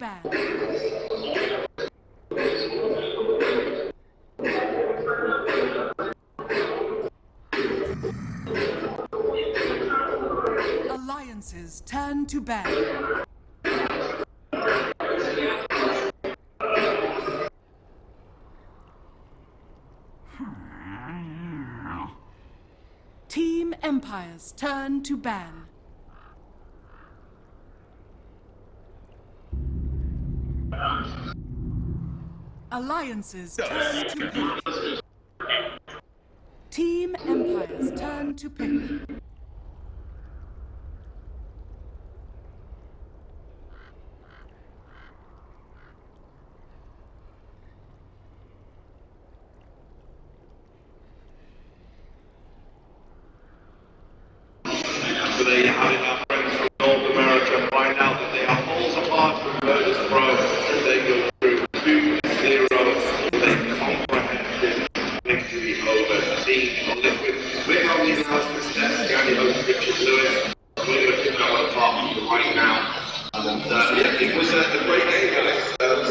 ban. Alliances turn to ban. Team Empires turn to ban. Alliances turn to pick. Team Empires turn to pick. Today, having our friends from North America find out that they are poles apart from Virtus Pro as they go through 2-0 with a comprehensive victory over Team Liquid. We're on the analysis desk, Gary host Richard Lewis. We're going to pick our apart right now. And yeah, it was a great game, guys.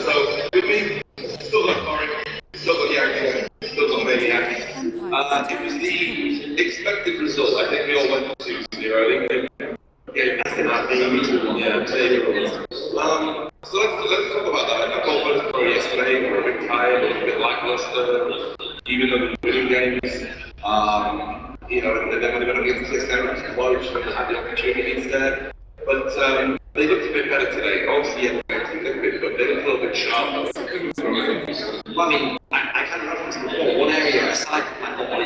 So with me, still got Corey, still got Yankee, still got Maniac. It was the expected result. I think we all went 2-0. I think that's the right thing. Yeah, so let's talk about that. I thought Virtus Pro yesterday were a bit tired, a bit lackluster, even though they're winning games. You know, and then when they're going to get to this game, it's close when they had the opportunities there. But they looked a bit better today. Obviously, yeah, but they looked a little bit sharper. Well, I mean, I kind of referenced before, one area aside from like what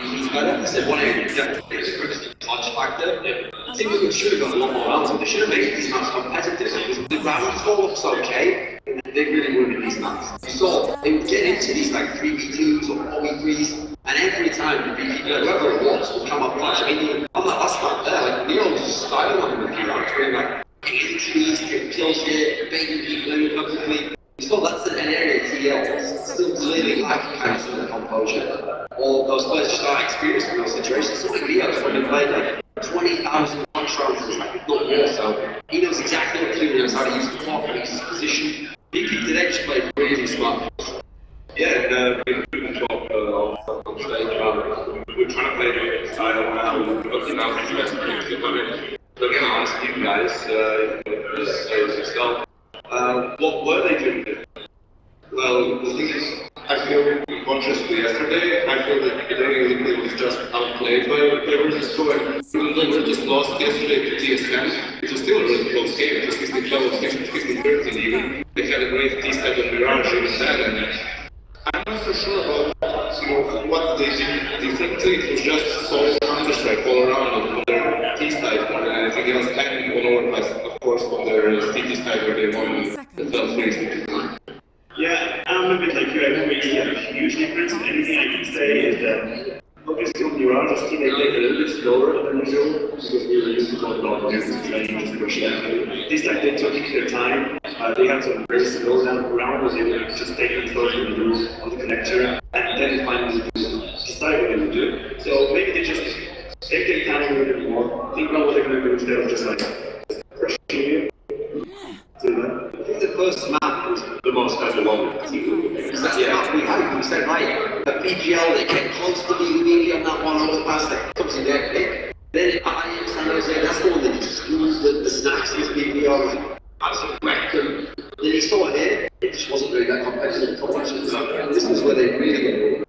he's better, I said one area definitely is the touch factor. I think we should have got a lot more out. They should have made these maps competitive because the round four looks okay, and they really wouldn't in these maps. You saw they would get into these like 3v2s or 4v3s, and every time the BT, whoever it was, would come up clutch. I mean, on that last map there, like Neil was just styling on him a few rounds, doing like hitting trees, getting kill shit, baiting people in publicly. So that's an area TL still clearly lacking kind of some of the composure. All those players just aren't experienced in those situations. So like Leo's when he played like 20,000 punch rounds, like not more, so he knows exactly what to do, he knows how to use the clock, and use his position. BP today just played really smart. Yeah, and we can talk on stage about we're trying to play a different style now. We're looking out for the best things to put in. So again, I'll ask you guys, as yourself, what were they doing? Well, the thing is, I feel consciously yesterday, I feel that today it was just outplayed by Virtus Pro. Even though we just lost yesterday to TS10, it was still a really close game. It was 16-12, 16-13 even. They had a great T-side on Mirage even then, and I'm not so sure about what they did differently. It was just so Counter-Strike all around on their T-side more than anything else, and one overpass, of course, on their CT side where they won the 12-3. Yeah, I'm a bit like you. I don't really see a huge difference. Anything I can say is that obviously on Mirage, I think they played a little bit slower than usual because we were used to going a lot of playing just to push them. This time they took their time. They had some very slow down rounds. They were just taking slow to do on the connector, and then finally decide what they would do. So maybe they just take their time a little bit more, think about what they're going to do instead of just like rushing you. I think the first map was the most overwhelming. Because that's the map we had. We said, right, the PGL, they get close to the on that one overpass, that comes in their pick. Then I in San Jose, that's the one that just lose the snacks in his PGL, like, absolutely wrecked them. Then he saw it here, it just wasn't really that competitive. This was where they really got moved.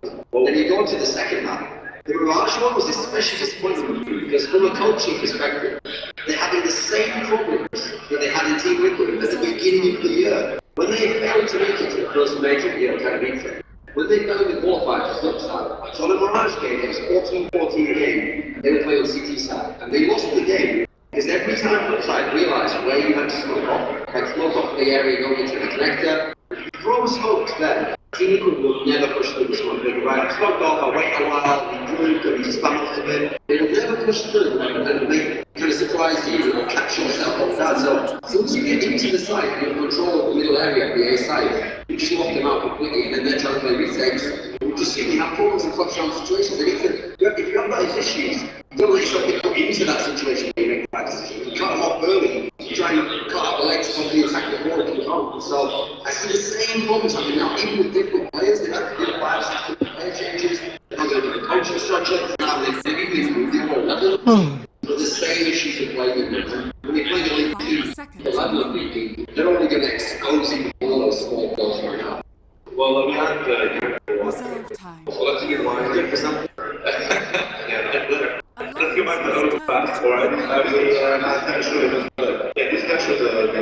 Then you go to the second map. The Mirage one was especially disappointing because from a coaching perspective, they're having the same problems that they had in Team Liquid at the beginning of the year. When they failed to make it to the first major, kind of beats it. When they fell with qualifier, flip side. So on the Mirage game, it was 14-14 game, they were playing on CT side, and they lost the game because every time flip side realised where you had to smoke off, like smoke off the area going into the connector, throw smokes there. Team Liquid will never push through the smoke. They'll go, right, I smoked off, I wait a while, we group, and we spam off a bit. They will never push through and make kind of surprise you or catch yourself off that. So once you get into the site, you have control of the middle area of the A side, you just lock them out completely, and then they're trying to play retakes. You just see we have problems in clutch round situations. And if you have those issues, you don't let yourself get put into that situation where you make bad decisions. You cut them off early, you try and cut out the legs from the attack the ball, So I see the same problems happening now, even with different players. They've had different lives, different player changes. The coaching structure now they've moved to a level. But the same issues are playing with them. When they play the League 2, the level of thinking, they're only going to expose even all those small goals right now. Well, we had Reserve time. so let's get one. Yeah, let's go back to the fast for it. This catch was around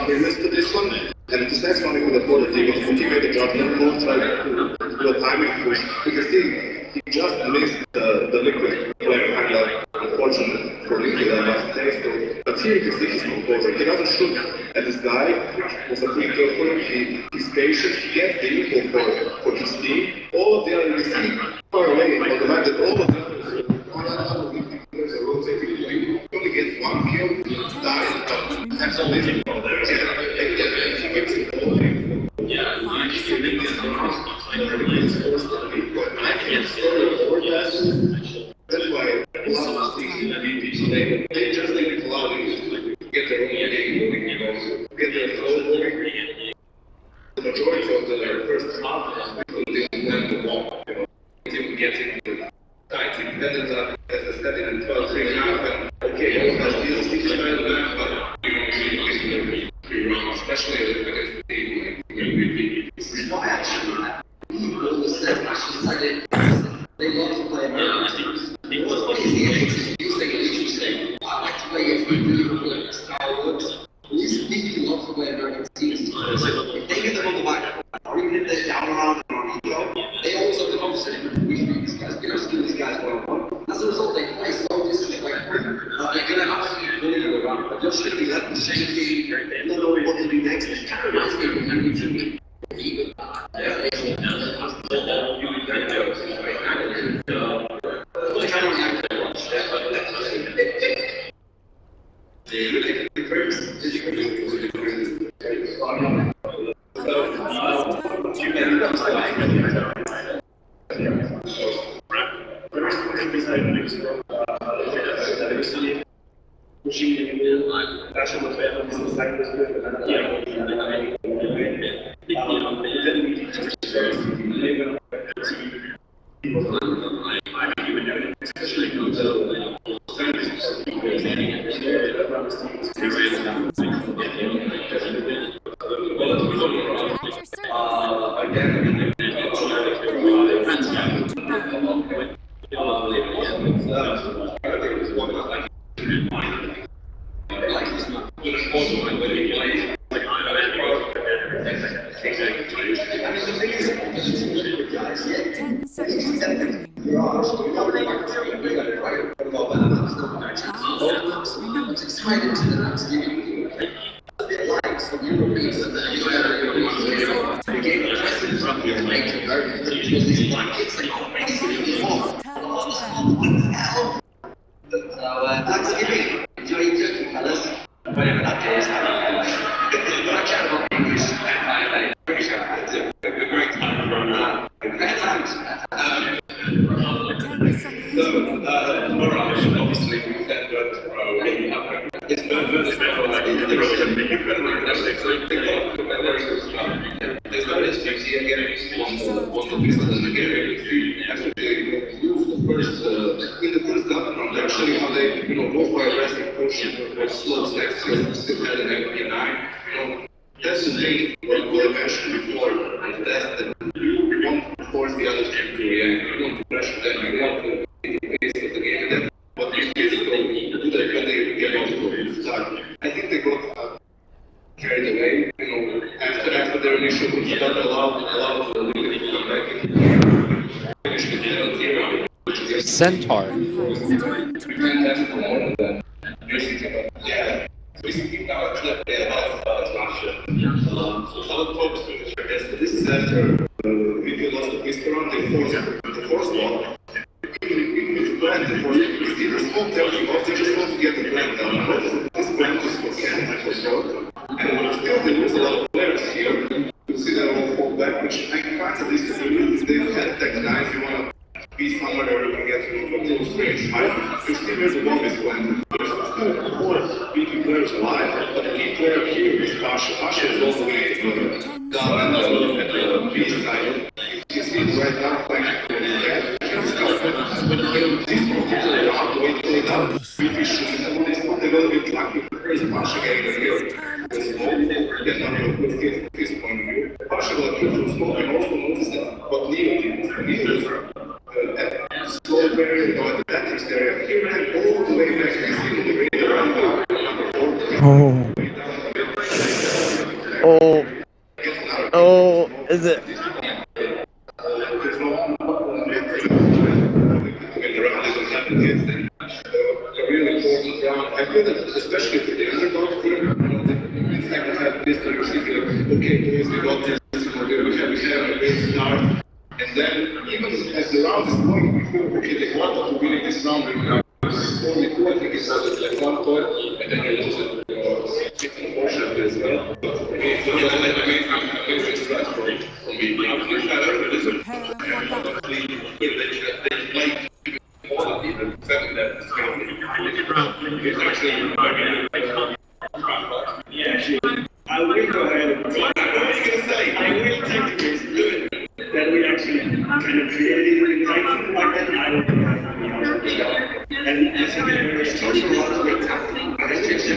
previous to this one, and this next one we could afford it. He was motivated, job, he moved like to a timing push. You can see he just missed the liquid player, kind of unfortunate for liquid that last taste. But here you can see his composure. He doesn't shoot at this guy, was a free kill for him. He's patient, he gets the info for his team. All of the others, you see far away on the fact that all of the others are rotating. He only gets one kill, he dies. That's amazing. That's why they just need to allow them to get their own game moving, you know, get their flow moving. The majority of the first half they went to walk, you know, team getting tight, independent, as I said, in 12-3 now, and okay, that's the 6 kind of that, but you know, especially against the team, This is why actually, they love to play American. What is the emphasis you say, you say, I like to play against really good, that's how it works. These people love to play American teams. If they get them on the back, or even if they're down around on ego, they always have the conversation. We can beat these guys, we can skill these guys one-on-one. As a result, they play so disrespectful. They're going to absolutely bully you around. But just if you let them change the game, they don't know what to do next. It's kind of reminds me of when we do even Thanksgiving. Enjoy your turkey, fellas. Whatever that day is. But I chat about English. Great time. Great times. Obviously, we said that it's there's no issues here again. One business and again, actually, first, in the first government, actually, how they, you know, go for a resting portion or slow steps, still had an MP9, you know, that's the thing what I mentioned before, is that you want to force the others to react, you want to pressure them, you want to be the pace of the game, and then what these kids go do that when they get on to start. I think they got carried away, you know, after their initial start, allowed to come back and finish with the zero. Centaur. Yeah. We now clip this is after video lost the pistol on the force ball. Even if you plan the force, you just won't tell you off, you just want to get the plan done. This plan is for Canada for sure. And still there was a lot of players here. You see that all fall back, which I can find at least they had tech 9, you want to be somewhere where you can get to a close range. There's still there's a bomb is planned. There's still 4 beating players alive, but the key player Pasha is all the way down at the beach side. You see it right now, like, Oh, is it? I feel that especially for the underdog team, it's like to have this to receive okay, boys, we got this, we have a base start, and then even as the round is going, we feel okay, they want to win this round, we have only two, I think it's like 1 point, and then you lose it, 15 portion of it as well. But for me, it's right for me. Yeah, actually, I will go ahead and what are you going to say? I will take the risk that we actually kind of created an excitement like that. I don't think I can. And it's a very social lot happening. Existence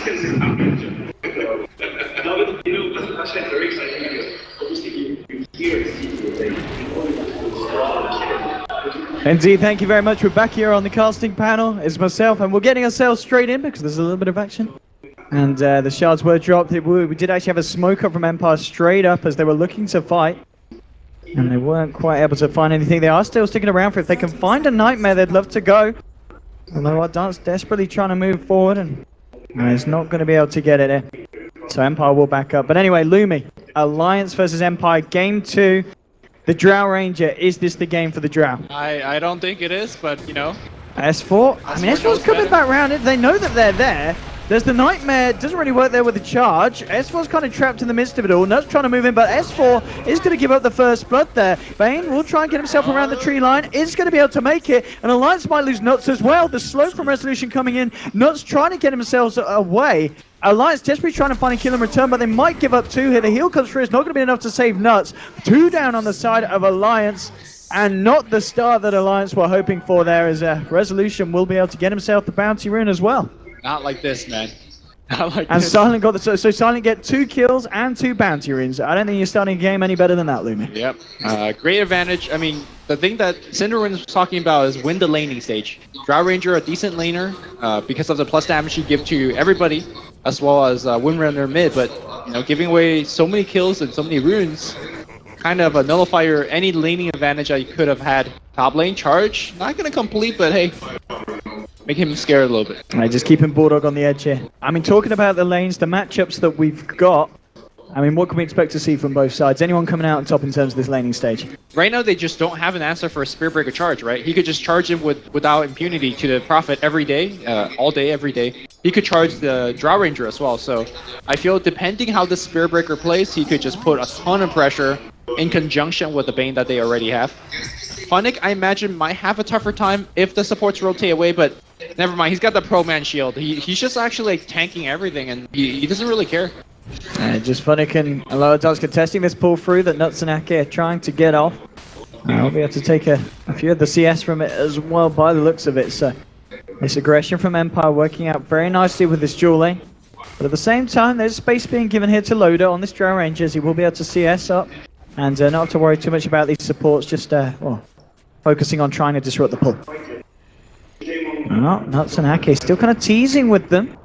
is happening. Now, you know, that's very exciting because obviously you hear Indeed, thank you very much. We're back here on the casting panel. It's myself, and we're getting ourselves straight in because there's a little bit of action. And the shards were dropped. We did actually have a smoke up from Empire straight up as they were looking to fight. And they weren't quite able to find anything. They are still sticking around for if they can find a nightmare, they'd love to go. Although Ardant's desperately trying to move forward and is not going to be able to get it in. So Empire will back up. But anyway, Lumi, Alliance versus Empire, game 2. The Drow Ranger, is this the game for the Drow? I don't think it is, but you know. S4? I mean, S4's coming back round. They know that they're there. There's the Nightmare, doesn't really work there with the charge. S4's kind of trapped in the midst of it all. Nuts trying to move in, but S4 is going to give up the first blood there. Bane will try and get himself around the tree line. Is going to be able to make it, and Alliance might lose Nuts as well. The slow from Resolution coming in. Nuts trying to get himself away. Alliance desperately trying to find a kill in return, but they might give up 2 here. The heal comes through. It's not going to be enough to save Nuts. 2 down on the side of Alliance, and not the star that Alliance were hoping for there, as Resolution will be able to get himself the bounty rune as well. Not like this, man. Not like And this. Silent got the so Silent get 2 kills and 2 bounty runes. I don't think you're starting a game any better than that, Lumi. Yep. Great advantage. I mean, the thing that Cinderwin was talking about is win the laning stage. Drow Ranger, a decent laner, because of the plus damage you give to everybody, as well as Windrunner mid. But you know, giving away so many kills and so many runes, kind of a nullifier any laning advantage that you could have had. Top lane charge, not gonna complete, but hey, make him scared a little bit. Right, just keeping Bulldog on the edge here. I mean, talking about the lanes, the matchups that we've got, I mean, what can we expect to see from both sides? Anyone coming out on top in terms of this laning stage? Right now, they just don't have an answer for a Spirit Breaker charge, right? He could just charge him without impunity to the Prophet every day, all day, every day. He could charge the Drow Ranger as well, so I feel depending how the Spirit Breaker plays, he could just put a ton of pressure in conjunction with the Bane that they already have. Funnick, I imagine, might have a tougher time if the supports rotate away, but never mind. He's got the Pro Man shield. He's just actually like tanking everything, and he doesn't really care. Just Funnick and Aloha contesting this pull through that Nuts and Ake are trying to get off. I'll be able to take a few of the CS from it as well by the looks of it. So this aggression from Empire working out very nicely with this dual lane. But at the same time, there's space being given here to Loader on this Drow Rangers. He will be able to CS up and not have to worry too much about these supports. Just well, focusing on trying to disrupt the pull. Oh, Nuts and Ake still kind of teasing with them.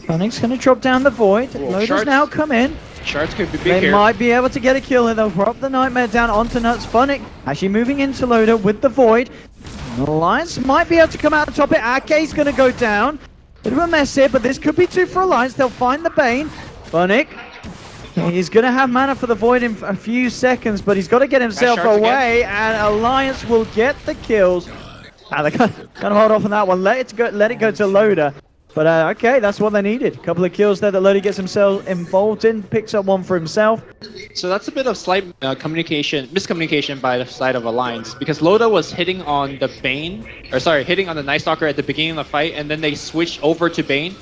Funnick's going to drop down the Void. Loader's now come in. Shards could be big They here. might be able to get a kill here. They'll drop the Nightmare down onto Nuts. Funnick actually moving into Loader with the Void. Alliance might be able to come out on top of it. Ake's going to go down. Bit of a mess here, but this could be 2 for Alliance. They'll find the Bane. Funnick, he's going to have mana for the Void in a few seconds, but he's got to get himself away, and Alliance will get the kills. They're going to hold off on that one. Let it go to Loader. But okay, that's what they needed. A couple of kills there that Loader gets himself involved in, picks up one for himself. So that's a bit of slight miscommunication by the side of Alliance, because Loader was hitting on the Bane, or sorry, hitting on the Night Stalker at the beginning of the fight, and then they switched over to Bane,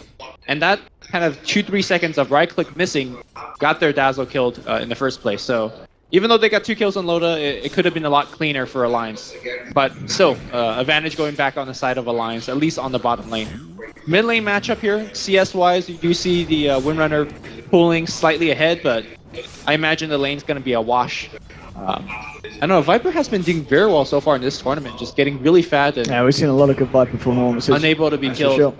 and that kind of 2-3 seconds of right click missing got their Dazzle killed in the first place. So even though they got 2 kills on Loda, it could have been a lot cleaner for Alliance. But still, advantage going back on the side of Alliance, at least on the bottom lane. Mid lane matchup here, CS-wise, you do see the Windrunner pulling slightly ahead, but I imagine the lane's going to be a wash. I don't know, Viper has been doing very well so far in this tournament, just getting really fat and Yeah, we've seen a lot of good Viper performances. unable to be killed. Sure.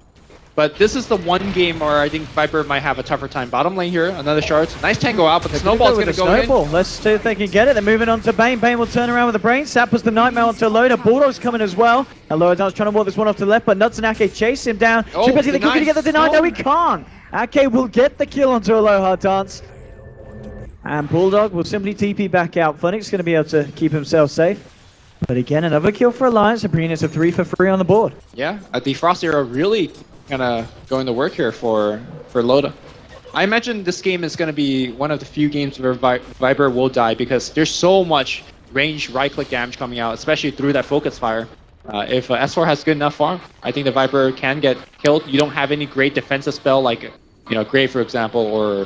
But this is the one game where I think Viper might have a tougher time. Bottom lane here, another shards. Nice tango out, but the snowball's going to go snowball. in. Let's see if they can get it. They're moving on to Bane. Bane will turn around with the brain. Sap puts the Nightmare onto Loda. Bulldog's coming as well. And Loda's trying to walk this one off to the left, but Nuts and Ake chase him down. Oh, Too busy. They could get the deny. No, he can't. Ake will get the kill onto Aloha Dance. And Bulldog will simply TP back out. Funnick's going to be able to keep himself safe. But again, another kill for Alliance, and bringing it to 3 for 3 on the board. Yeah, the Frost Arrow really kind of going to work here for Loda. I imagine this game is going to be one of the few games where Viper will die because there's so much range right-click damage coming out, especially through that focus fire. If S4 has good enough farm, I think the Viper can get killed. You don't have any great defensive spell like, Grave, for example, or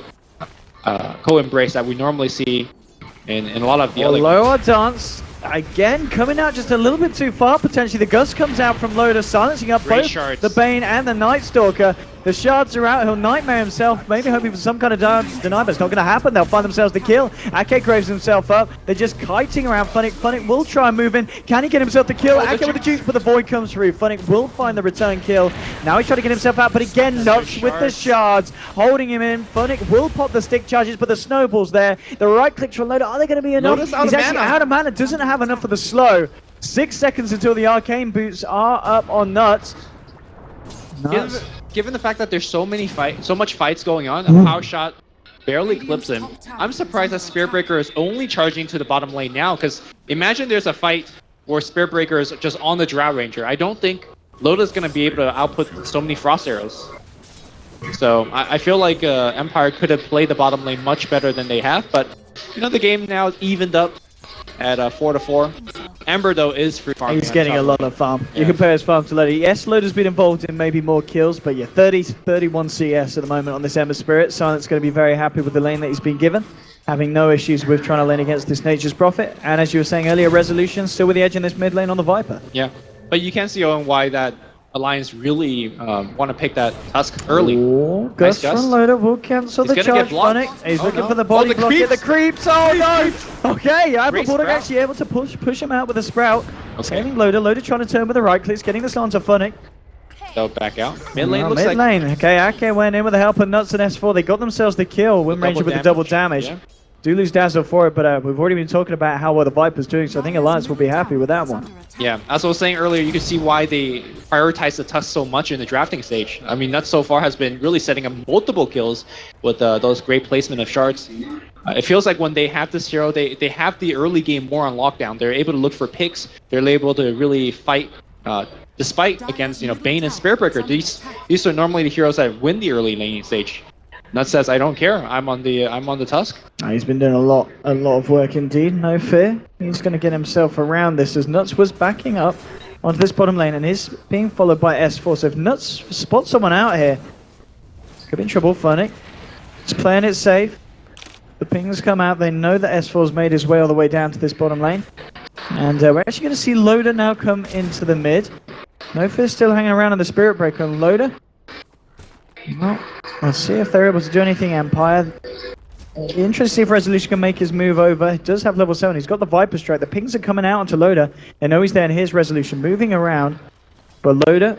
Co-Embrace that we normally see in a lot of the other Lower Dance, again, coming out just a little bit too far, potentially. The Gust comes out from Loda, silencing up Great both shards. the Bane and the Night Stalker. The shards are out. He'll Nightmare himself, maybe hoping for some kind of deny, but it's not going to happen. They'll find themselves the kill. Ake graves himself up. They're just kiting around Funnick. Funnick will try and move in. Can he get himself the kill? Ake with the juice, but the Void comes through. Funnick will find the return kill. Now he's trying to get himself out, but again, Nuts with the shards, holding him in. Funnick will pop the stick charges, but the snowball's there. The right clicks from Loda, are they going to be enough? Loda's out He's of actually mana. out of mana, doesn't have enough for the slow. 6 seconds until the arcane boots are up on Nuts. Given the fact that there's so much fights going on, a power shot barely clips him. I'm surprised that Spiritbreaker is only charging to the bottom lane now, because imagine there's a fight where Spiritbreaker is just on the Drow Ranger. I don't think Loda's going to be able to output so many Frost Arrows. So I feel like Empire could have played the bottom lane much better than they have, but the game now is evened up at 4-4. Ember, though, is free farming. He's getting a lot of farm. Yeah. You compare his farm to Loda. Yes, Loda's been involved in maybe more kills, but yeah, 31 CS at the moment on this Ember Spirit. Silent's going to be very happy with the lane that he's been given, having no issues with trying to lane against this Nature's Prophet. And as you were saying earlier, Resolution still with the edge in this mid lane on the Viper. Yeah, but you can see, Owen, why that Alliance really want to pick that Tusk early. Ooh, Nice Gust from Loda will cancel He's the gonna charge. get blocked. Funnick. He's Oh, looking no. for the body Oh, the block. Get the creeps. creeps. Oh no! Okay, yeah, but Great Bulldog sprout. actually able to push him out with a sprout. Okay. Saving Loda. Loda trying to turn with the right clicks, getting this onto Funnick. They'll back out. Mid lane looks mid like lane. Okay, Ake went in with the help of Nuts and S4. They got themselves the kill. Win Ranger with the double damage. Yeah. Do lose Dazzle for it, but we've already been talking about how well the Viper's doing, so I think Alliance will be happy with that one. Yeah, as I was saying earlier, you can see why they prioritize the Tusk so much in the drafting stage. I mean, Nuts so far has been really setting up multiple kills with those great placement of shards. It feels like when they have this hero, they have the early game more on lockdown. They're able to look for picks. They're able to really fight, despite against Bane and Spiritbreaker. These are normally the heroes that win the early laning stage. Nuts says, "I don't care. I'm on the Tusk." He's been doing a lot of work indeed. No fear. He's going to get himself around this as Nuts was backing up onto this bottom lane and is being followed by S4. So if Nuts spots someone out here, could be in trouble. Funnick. He's playing it safe. The pings come out. They know that S4's made his way all the way down to this bottom lane. And we're actually going to see Loda now come into the mid. No fear still hanging around on the Spirit Breaker on Loda. Well, let's see if they're able to do anything, Empire. Interesting if Resolution can make his move over. He does have level 7. He's got the Viper Strike. The pings are coming out onto Loda. They know he's there, and here's Resolution moving around. But Loda,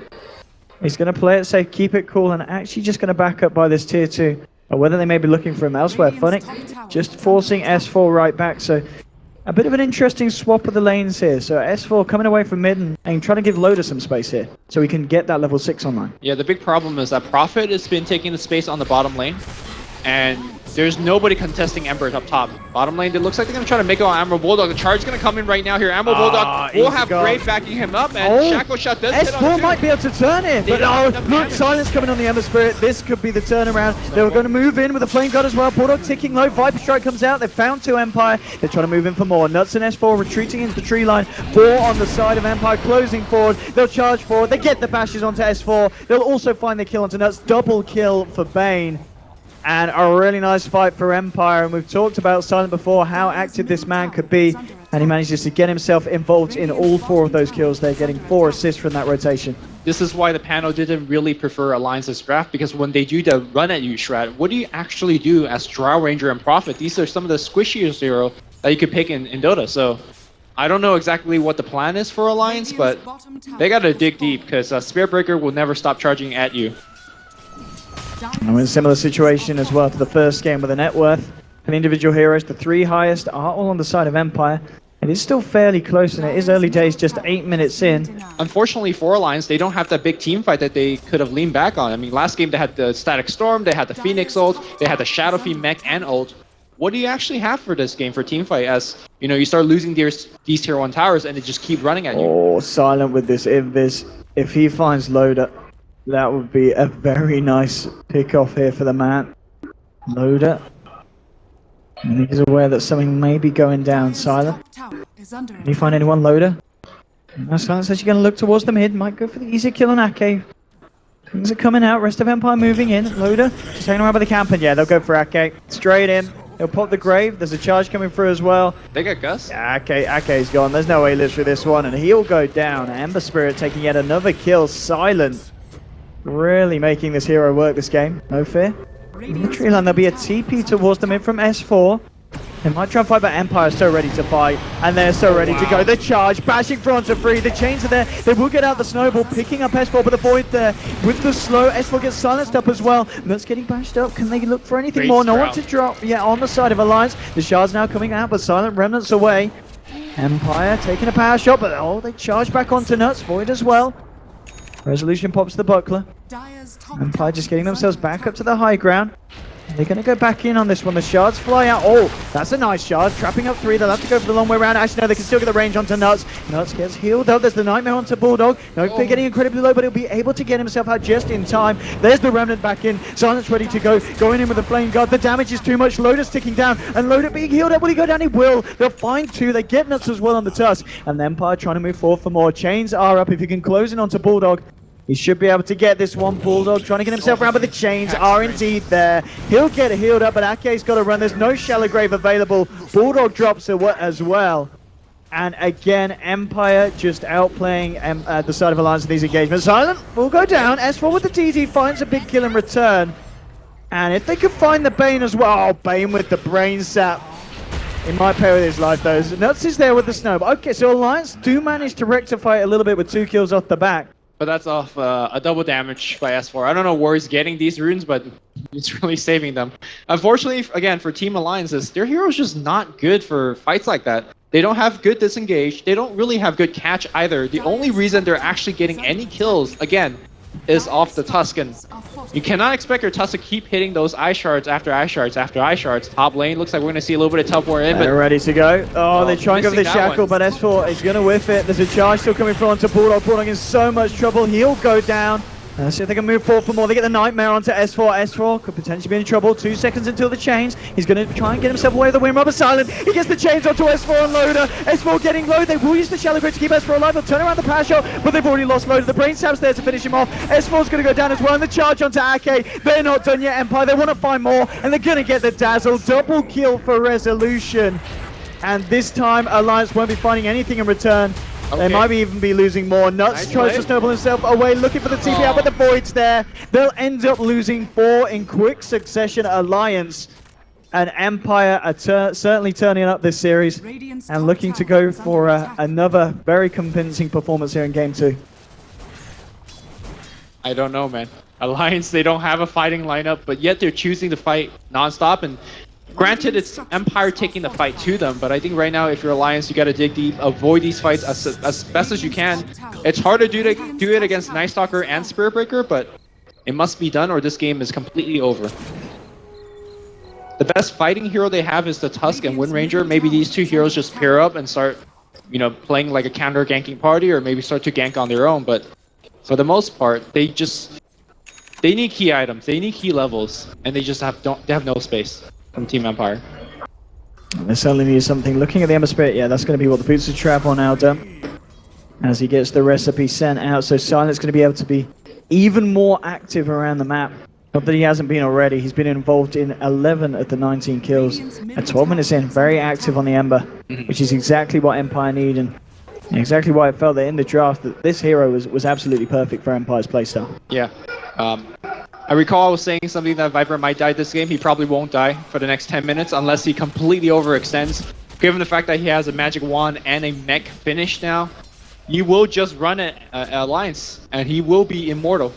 he's going to play it safe, keep it cool, and actually just going to back up by this tier 2. Or whether they may be looking for him elsewhere. Funnick just forcing S4 right back. So a bit of an interesting swap of the lanes here. So S4 coming away from mid and trying to give Loda some space here, so we can get that level 6 online. Yeah, the big problem is that Prophet has been taking the space on the bottom lane. and there's nobody contesting Ember up top. Bottom lane, it looks like they're going to try to make it on Admiral Bulldog. The charge is going to come in right now here. Admiral Bulldog will have Brave backing him up, and Shackle Shot does hit on S4 two. might be able to turn it, but look, silence coming on the Ember Spirit. This could be the turnaround. They were going to move in with the Flame God as well. Bulldog ticking low. Viper Strike comes out. They found 2 Empire. They're trying to move in for more. Nuts and S4 retreating into the tree line. 4 on the side of Empire, closing forward. They'll charge forward. They get the bashes onto S4. They'll also find the kill onto Nuts. Double kill for Bane. And a really nice fight for Empire, and we've talked about Silent before, how active this man could be, and he manages to get himself involved in all 4 of those kills. They're getting 4 assists from that rotation. This is why the panel didn't really prefer Alliance's draft, because when they do the run at you, Shroud, what do you actually do as Drow Ranger and Prophet? These are some of the squishiest hero that you could pick in Dota, so I don't know exactly what the plan is for Alliance, but they gotta dig deep, because Spirit Breaker will never stop charging at you. And we're in a similar situation as well to the first game with the net worth and individual heroes. The 3 highest are all on the side of Empire. It is still fairly close, and it is early days, just 8 minutes in. Unfortunately for Alliance, they don't have that big team fight that they could have leaned back on. I mean, last game they had the Static Storm, they had the Phoenix ult, they had the Shadow Fiend mech and ult. What do you actually have for this game for team fight, as you know you start losing these tier 1 towers and they just keep running at you? Oh, Silent with this Invis. If he finds Loader, that would be a very nice pick off here for the man. Loader. And he's aware that something may be going down. Silent. Can you find anyone, Loader? No, Silent says you're going to look towards the mid. Might go for the easier kill on Ake. Things are coming out. Rest of Empire moving in. Loader just hanging around by the camp. And yeah, they'll go for Ake. Straight in. He'll pop the grave. There's a charge coming through as well. They got Gus? Yeah, Ake's gone. There's no A-list for this one. And he'll go down. Ember Spirit taking yet another kill. Silent. Really making this hero work this game. No fear. In the tree line, there'll be a TP towards them in from S4. They might try and fight, but Empire is so ready to fight. And they're so ready to go. The charge, bashing front to 3. The chains are there. They will get out the snowball, picking up S4, but the void there. With the slow, S4 gets silenced up as well. Nuts getting bashed up. Can they look for anything more? No one to drop. Yeah, on the side of Alliance. The shards now coming out, but Silent Remnants away. Empire taking a power shot, but oh, they charge back onto Nuts. Void as well. Resolution pops the buckler. Empire just getting themselves back up to the high ground. They're going to go back in on this one. The shards fly out. Oh, that's a nice shard. Trapping up 3. They'll have to go for the long way around. Actually, no, they can still get the range onto Nuts. Nuts gets healed up. There's the Nightmare onto Bulldog. No, they're getting incredibly low, but he'll be able to get himself out just in time. There's the Remnant back in. Silence ready to go. Going in with the Flame God. The damage is too much. Loader's ticking down. And Loader being healed up. Will he go down? He will. They'll find 2. They get Nuts as well on the tusk. And the Empire trying to move forward for more. Chains are up. If you can close in onto Bulldog, he should be able to get this one. Bulldog trying to get himself around, but the chains are indeed there. He'll get healed up, but Ake's got to run. There's no Shallow Grave available. Bulldog drops as well. And again, Empire just outplaying the side of Alliance in these engagements. Silent will go down. S4 with the DD finds a big kill in return. And if they could find the Bane as well. Oh, Bane with the brain sap. He might pay with his life though. Nuts is there with the snow. Okay, so Alliance do manage to rectify it a little bit with 2 kills off the back. But that's off a double damage by S4. I don't know where he's getting these runes, but it's really saving them. Unfortunately, again, for Team Alliances, their hero's just not good for fights like that. They don't have good disengage. They don't really have good catch either. The only reason they're actually getting any kills, again, is off the tusk. And you cannot expect your tusk to keep hitting those eye shards after eye shards after eye shards. Top lane looks like we're going to see a little bit of teleport in. But they're ready to go. Oh, they try and go for the shackle, but S4 is going to whiff it. There's a charge still coming through onto Bulldog. Bulldog in so much trouble. He'll go down. Let's see if they can move forward for more. They get the Nightmare onto S4. S4 could potentially be in trouble. 2 seconds until the chains. He's going to try and get himself away with the Wind Robber. Silent. He gets the chains onto S4 and Loader. S4 getting low. They will use the Shallow Grave to keep S4 alive. They'll turn around the power shot, but they've already lost Loader. The Brain Sap's there to finish him off. S4's going to go down as well. And the charge onto Ake. They're not done yet, Empire. They want to find more. And they're going to get the Dazzle. Double kill for Resolution. And this time, Alliance won't be finding anything in return. Okay. They might even be losing more. Nuts tries to snowball himself away, looking for the TP out, but the Void's there. They'll end up losing 4 in quick succession. Alliance and Empire are certainly turning up this series and looking to go for another very convincing performance here in Game 2. I don't know, man. Alliance, they don't have a fighting lineup, but yet they're choosing to fight non-stop. And granted, it's Empire taking the fight to them, but I think right now, if you're Alliance, you got to dig deep, avoid these fights as best as you can. It's hard to do it against Night Stalker and Spirit Breaker, but it must be done or this game is completely over. the best fighting hero they have is the Tusk and Wind Ranger. Maybe these two heroes just pair up and start, you know, playing like a counter ganking party, or maybe start to gank on their own. But for the most part, they need key items, they need key levels, and they just have no space from Team Empire. They certainly need something. Looking at the Ember Spirit, yeah, that's going to be what the Boots of Travel now done. As he gets the recipe sent out, so Silent's going to be able to be even more active around the map. Not that he hasn't been already. He's been involved in 11 of the 19 kills. At 12 minutes in, very active on the Ember, which is exactly what Empire need, and exactly why I felt that in the draft that this hero was absolutely perfect for Empire's playstyle. Yeah. I recall I was saying something that Viper might die this game. He probably won't die for the next 10 minutes unless he completely overextends. Given the fact that he has a magic wand and a mech finish now, you will just run an alliance and he will be immortal.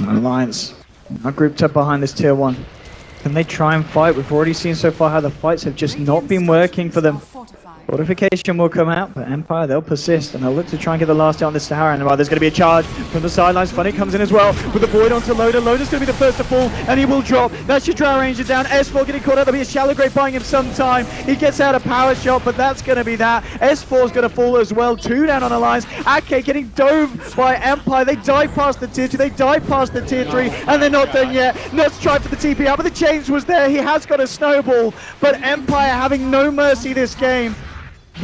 Alliance are grouped up behind this tier 1. Can they try and fight? We've already seen so far how the fights have just not been working for them. Fortification will come out, but Empire, they'll persist, and they'll look to try and get the last hit on this tower. And there's going to be a charge from the sidelines. Funny comes in as well, with the Void onto Loader. Loader's going to be the first to fall, and he will drop. That's your Drow Ranger down. S4 getting caught out. There'll be a Shallow Grave buying him some time. He gets out a power shot, but that's going to be that. S4's going to fall as well. 2 down on Alliance. Ake getting dove by Empire. They dive past the tier 2, they dive past the tier 3, and they're not done yet. Nuts tried for the TP out, but the change was there. He has got a snowball, but Empire having no mercy this game.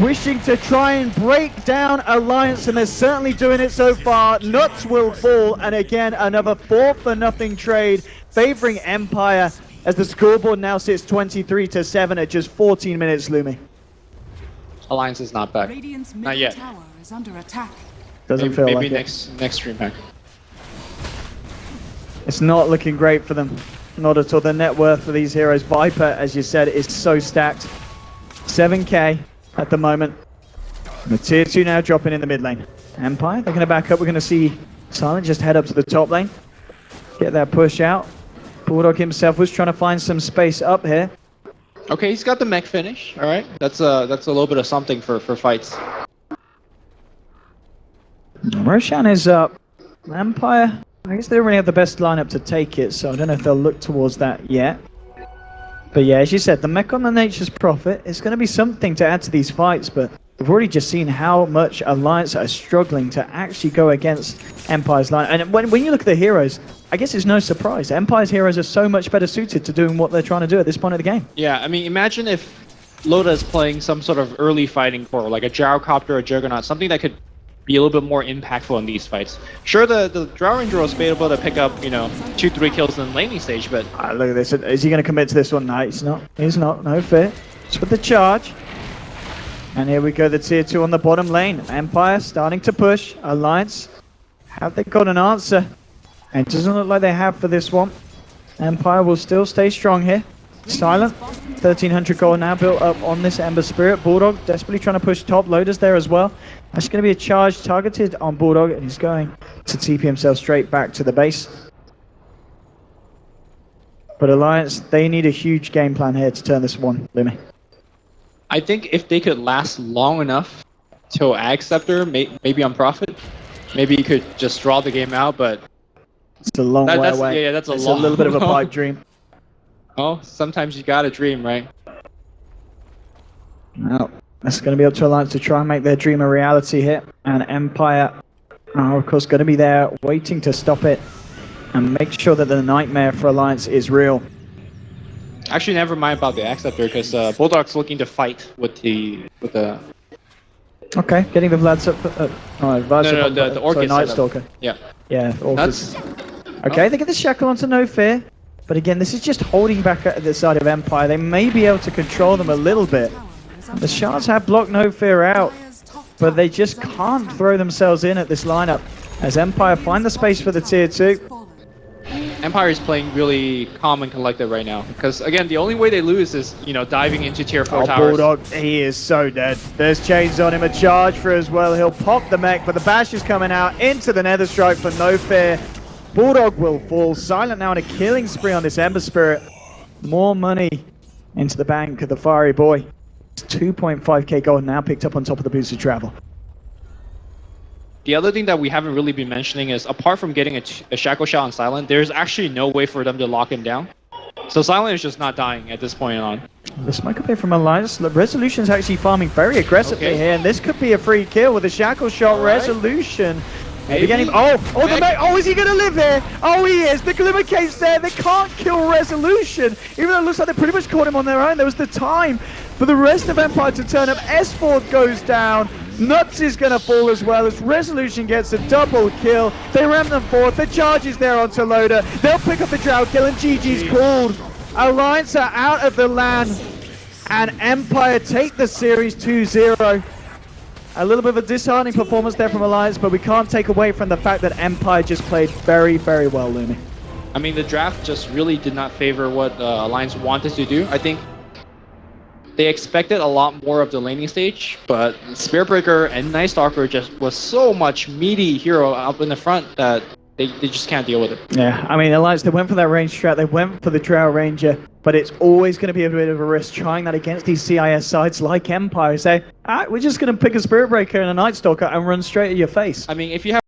Wishing to try and break down Alliance, and they're certainly doing it so far. Nuts will fall, and again, another 4-for-0 trade favoring Empire as the scoreboard now sits 23-7 at just 14 minutes, Lumi. Alliance is not back. Radiant's Not yet. middle tower is under attack. Doesn't feel maybe like next Dreamhack. It's not looking great for them. Not at all. The net worth for these heroes, Viper, as you said, is so stacked. 7k. At the moment. The tier 2 now dropping in the mid lane. Empire, they're going to back up. We're going to see Silent just head up to the top lane. Get that push out. Bulldog himself was trying to find some space up here. Okay, he's got the mech finish. All right, that's a little bit of something for fights. Roshan is up. Empire, I guess they don't really have the best lineup to take it, so I don't know if they'll look towards that yet. But yeah, as you said, the mech on the Nature's Prophet is going to be something to add to these fights, but we've already just seen how much Alliance are struggling to actually go against Empire's line. And when you look at the heroes, I guess it's no surprise. Empire's heroes are so much better suited to doing what they're trying to do at this point of the game. Yeah, I mean, imagine if Loda is playing some sort of early fighting core, like a Gyrocopter or Juggernaut, something that could be a little bit more impactful in these fights. Sure, the Drow Ranger was able to pick up, 2-3 kills in the laning stage, but... Look at this. Is he going to commit to this one? No, he's not. He's not. No fair. Just with the charge. And here we go, the tier 2 on the bottom lane. Empire starting to push. Alliance, have they got an answer? And it doesn't look like they have for this one. Empire will still stay strong here. Silent, 1300 gold now built up on this Ember Spirit. Bulldog desperately trying to push top. Loaders there as well. That's going to be a charge targeted on Bulldog, and he's going to TP himself straight back to the base. But Alliance, they need a huge game plan here to turn this one, Lumi. I think if they could last long enough till Ag Scepter, maybe on Prophet, maybe you could just draw the game out, but... It's a long way away. Yeah, that's it's a little bit of a pipe dream. Oh, sometimes you gotta dream, right? Well, that's going to be up to Alliance to try and make their dream a reality here. And Empire are, of course, going to be there waiting to stop it and make sure that the nightmare for Alliance is real. Actually, never mind about the Acceptor, because Bulldog's looking to fight with the... Okay, getting the Vlad up. The Orchid Night setup. Stalker. Yeah. Yeah, That's... Okay, they get the Shackle onto No Fear. But again, this is just holding back at the side of Empire. They may be able to control them a little bit. The Shards have blocked No Fear out, but they just can't throw themselves in at this lineup as Empire find the space for the tier 2. Empire is playing really calm and collected right now, because again, the only way they lose is, diving into tier 4 towers. Bulldog, he is so dead. There's chains on him, a charge for as well. He'll pop the mech, but the bash is coming out into the Nether Strike for No Fear. Bulldog will fall. Silent now on a killing spree on this Ember Spirit. More money into the bank of the Fiery Boy. It's 2.5k gold now picked up on top of the Boosted Travel. The other thing that we haven't really been mentioning is, apart from getting a Shackle Shot on Silent, there's actually no way for them to lock him down. So Silent is just not dying at this point on. The smoke play from Alliance. Resolution's actually farming very aggressively here, and this could be a free kill with a shackle shot. Resolution. Maybe. Is he gonna live here? Oh, he is. The Glimmer Cave's there. They can't kill Resolution, even though it looks like they pretty much caught him on their own. There was the time for the rest of Empire to turn up. S4 goes down. Nuts is gonna fall as well as Resolution gets a double kill. They ram them forward. The charge is there onto Loader. They'll pick up the Drow kill, and GG's called. Alliance are out of the LAN, and Empire take the series 2-0. A little bit of a disheartening performance there from Alliance, but we can't take away from the fact that Empire just played very, very well, Lumi. I mean, the draft just really did not favor what Alliance wanted to do. I think they expected a lot more of the laning stage, but Spearbreaker and Night Stalker just was so much meaty hero up in the front that they just can't deal with it. Yeah, I mean, Alliance, they went for that range strat, they went for the Drow Ranger, but it's always going to be a bit of a risk trying that against these CIS sides like Empire. Say, we're just going to pick a Spirit Breaker and a Night Stalker and run straight at your face. I mean, if you have